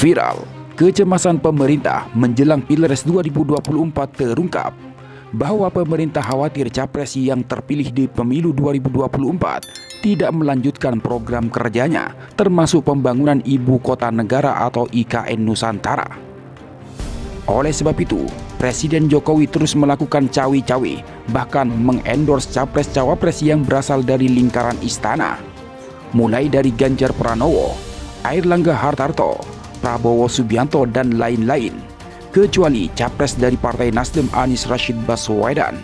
Viral, kecemasan pemerintah menjelang Pilpres 2024 terungkap bahwa pemerintah khawatir capres yang terpilih di pemilu 2024 tidak melanjutkan program kerjanya, termasuk pembangunan Ibu Kota Negara atau IKN Nusantara. Oleh sebab itu, Presiden Jokowi terus melakukan cawi-cawi, bahkan mengendorse capres-cawapres yang berasal dari lingkaran istana, mulai dari Ganjar Pranowo, Airlangga Hartarto, Prabowo Subianto, dan lain-lain, kecuali capres dari Partai Nasdem Anies Rashid Baswedan.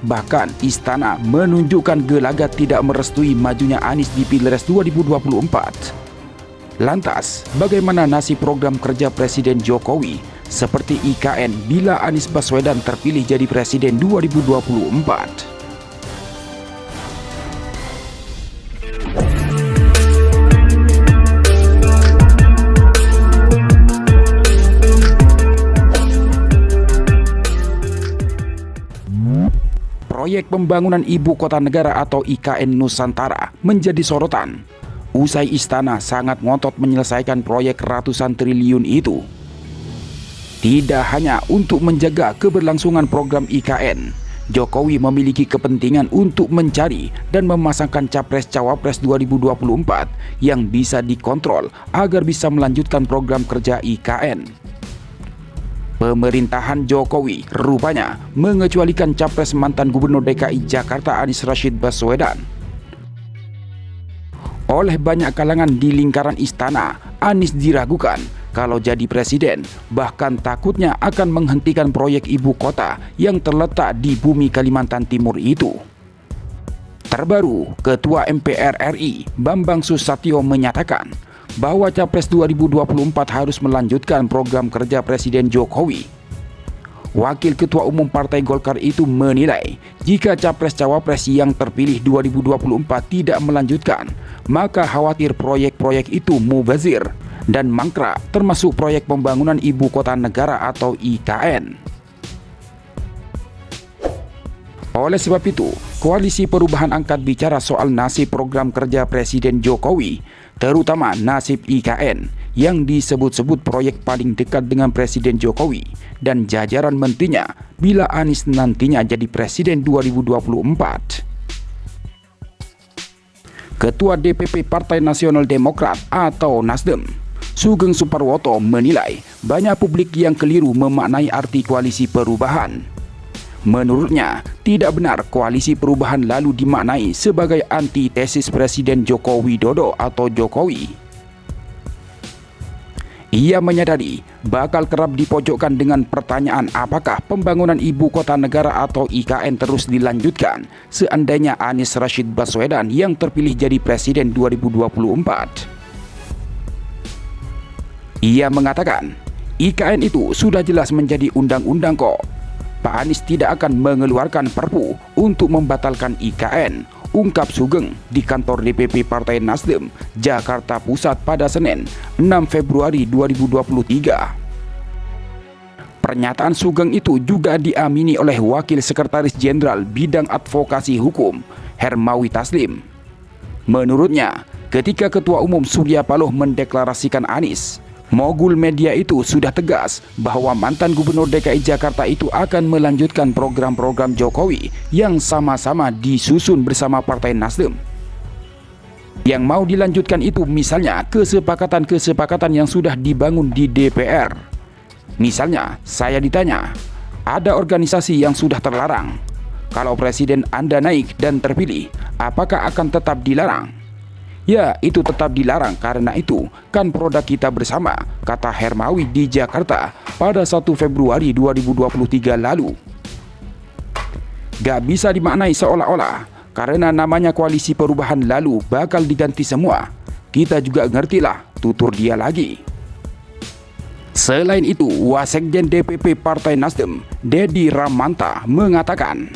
Bahkan istana menunjukkan gelagat tidak merestui majunya Anies di Pilpres 2024. Lantas, bagaimana nasib program kerja Presiden Jokowi seperti IKN bila Anies Baswedan terpilih jadi Presiden 2024? Proyek pembangunan Ibu Kota Negara atau IKN Nusantara menjadi sorotan usai istana sangat ngotot menyelesaikan proyek ratusan triliun itu. Tidak hanya untuk menjaga keberlangsungan program IKN, Jokowi memiliki kepentingan untuk mencari dan memasangkan capres-cawapres 2024 yang bisa dikontrol agar bisa melanjutkan program kerja IKN. Pemerintahan Jokowi rupanya mengecualikan capres mantan Gubernur DKI Jakarta Anies Rashid Baswedan. Oleh banyak kalangan di lingkaran istana, Anies diragukan kalau jadi presiden, bahkan takutnya akan menghentikan proyek ibu kota yang terletak di bumi Kalimantan Timur itu. Terbaru, Ketua MPR RI Bambang Susatyo menyatakan bahwa Capres 2024 harus melanjutkan program kerja Presiden Jokowi. Wakil Ketua Umum Partai Golkar itu menilai jika Capres-Cawapres yang terpilih 2024 tidak melanjutkan, maka khawatir proyek-proyek itu mubazir dan mangkrak, termasuk proyek pembangunan Ibu Kota Negara atau IKN. Oleh sebab itu, Koalisi Perubahan angkat bicara soal nasib program kerja Presiden Jokowi, terutama nasib IKN yang disebut-sebut proyek paling dekat dengan Presiden Jokowi dan jajaran menterinya bila Anies nantinya jadi Presiden 2024. Ketua DPP Partai Nasional Demokrat atau Nasdem, Sugeng Suparwoto, menilai banyak publik yang keliru memaknai arti koalisi perubahan. Menurutnya, tidak benar koalisi perubahan lalu dimaknai sebagai antitesis Presiden Joko Widodo atau Jokowi. Ia menyadari bakal kerap dipojokkan dengan pertanyaan apakah pembangunan Ibu Kota Negara atau IKN terus dilanjutkan seandainya Anies Rashid Baswedan yang terpilih jadi Presiden 2024. Ia mengatakan, IKN itu sudah jelas menjadi undang-undang kok. Pak Anies tidak akan mengeluarkan perpu untuk membatalkan IKN, ungkap Sugeng di kantor DPP Partai Nasdem, Jakarta Pusat pada Senin, 6 Februari 2023. Pernyataan Sugeng itu juga diamini oleh Wakil Sekretaris Jenderal Bidang Advokasi Hukum, Hermawi Taslim. Menurutnya, ketika Ketua Umum Surya Paloh mendeklarasikan Anies, mogul media itu sudah tegas bahwa mantan Gubernur DKI Jakarta itu akan melanjutkan program-program Jokowi yang sama-sama disusun bersama Partai Nasdem. Yang mau dilanjutkan itu misalnya kesepakatan-kesepakatan yang sudah dibangun di DPR. Misalnya, saya ditanya, ada organisasi yang sudah terlarang. Kalau Presiden Anda naik dan terpilih, apakah akan tetap dilarang? Ya, itu tetap dilarang karena itu kan produk kita bersama, kata Hermawi di Jakarta pada 1 Februari 2023 lalu. Gak bisa dimaknai seolah-olah karena namanya koalisi perubahan lalu bakal diganti semua. Kita juga ngertilah, tutur dia lagi. Selain itu, Wasekjen DPP Partai Nasdem, Dedi Ramanta, mengatakan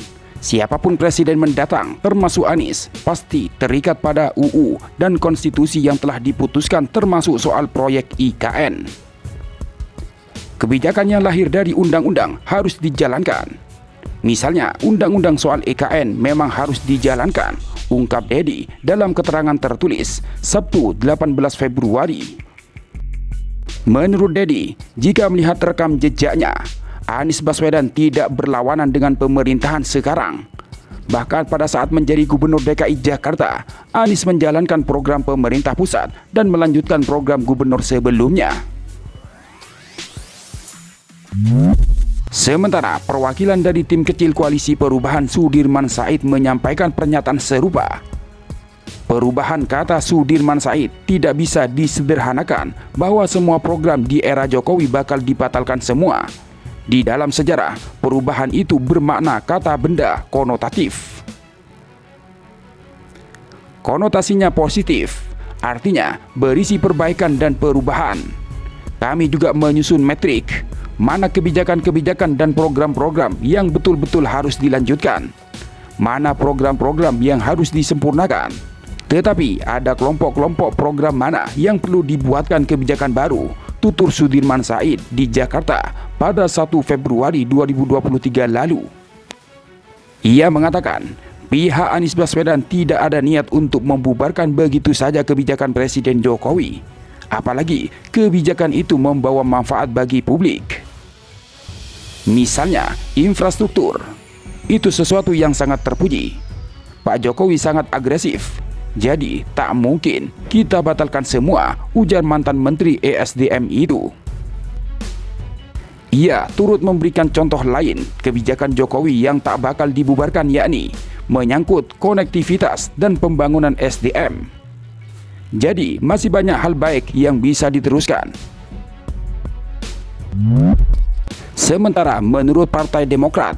siapapun presiden mendatang, termasuk Anies, pasti terikat pada UU dan konstitusi yang telah diputuskan termasuk soal proyek IKN. Kebijakan yang lahir dari undang-undang harus dijalankan. Misalnya, undang-undang soal IKN memang harus dijalankan, ungkap Dedi dalam keterangan tertulis Sabtu 18 Februari. Menurut Dedi, jika melihat rekam jejaknya, Anies Baswedan tidak berlawanan dengan pemerintahan sekarang. Bahkan pada saat menjadi Gubernur DKI Jakarta, Anies menjalankan program pemerintah pusat dan melanjutkan program gubernur sebelumnya. Sementara perwakilan dari tim kecil Koalisi Perubahan Sudirman Said menyampaikan pernyataan serupa. Perubahan, kata Sudirman Said, tidak bisa disederhanakan bahwa semua program di era Jokowi bakal dibatalkan semua. Di dalam sejarah, perubahan itu bermakna kata benda konotatif. Konotasinya positif, artinya berisi perbaikan dan perubahan. Kami juga menyusun metrik, mana kebijakan-kebijakan dan program-program yang betul-betul harus dilanjutkan, mana program-program yang harus disempurnakan. Tetapi ada kelompok-kelompok program mana yang perlu dibuatkan kebijakan baru, tutur Sudirman Said di Jakarta pada 1 Februari 2023 lalu. Ia mengatakan, pihak Anies Baswedan tidak ada niat untuk membubarkan begitu saja kebijakan Presiden Jokowi. Apalagi kebijakan itu membawa manfaat bagi publik. Misalnya, infrastruktur. Itu sesuatu yang sangat terpuji. Pak Jokowi sangat agresif. Jadi, tak mungkin kita batalkan semua, ujar mantan Menteri ESDM itu. Ia turut memberikan contoh lain kebijakan Jokowi yang tak bakal dibubarkan, yakni menyangkut konektivitas dan pembangunan SDM. Jadi, masih banyak hal baik yang bisa diteruskan. Sementara menurut Partai Demokrat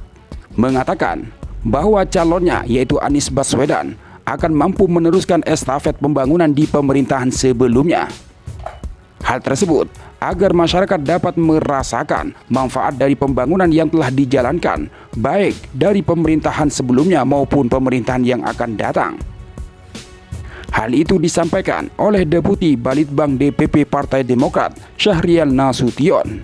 mengatakan bahwa calonnya yaitu Anies Baswedan akan mampu meneruskan estafet pembangunan di pemerintahan sebelumnya. Hal tersebut agar masyarakat dapat merasakan manfaat dari pembangunan yang telah dijalankan, baik dari pemerintahan sebelumnya maupun pemerintahan yang akan datang. Hal itu disampaikan oleh Deputi Balitbang DPP Partai Demokrat, Syahrial Nasution.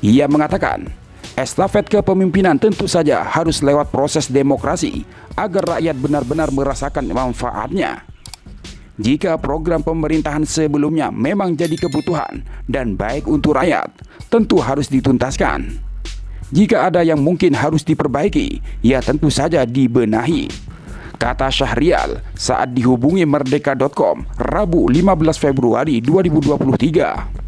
Ia mengatakan, estafet kepemimpinan tentu saja harus lewat proses demokrasi agar rakyat benar-benar merasakan manfaatnya. Jika program pemerintahan sebelumnya memang jadi kebutuhan dan baik untuk rakyat, tentu harus dituntaskan. Jika ada yang mungkin harus diperbaiki, ya tentu saja dibenahi, kata Syahrial saat dihubungi Merdeka.com Rabu 15 Februari 2023.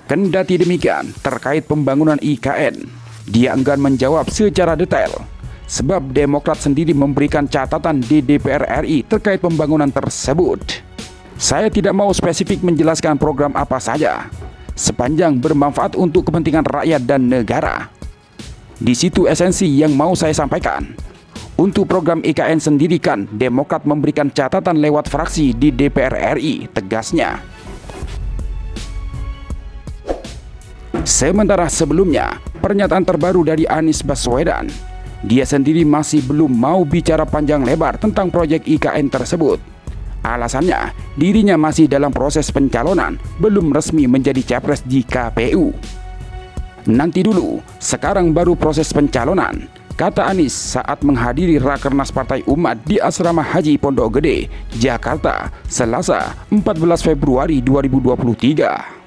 Kendati demikian, terkait pembangunan IKN, dia enggan menjawab secara detail, sebab Demokrat sendiri memberikan catatan di DPR RI terkait pembangunan tersebut. Saya tidak mau spesifik menjelaskan program apa saja, sepanjang bermanfaat untuk kepentingan rakyat dan negara. Di situ esensi yang mau saya sampaikan. Untuk program IKN sendiri kan Demokrat memberikan catatan lewat fraksi di DPR RI, tegasnya. Sementara sebelumnya, pernyataan terbaru dari Anies Baswedan, dia sendiri masih belum mau bicara panjang lebar tentang proyek IKN tersebut. Alasannya, dirinya masih dalam proses pencalonan, belum resmi menjadi capres di KPU. Nanti dulu, sekarang baru proses pencalonan, kata Anies saat menghadiri Rakernas Partai Umat di Asrama Haji Pondok Gede, Jakarta, Selasa 14 Februari 2023.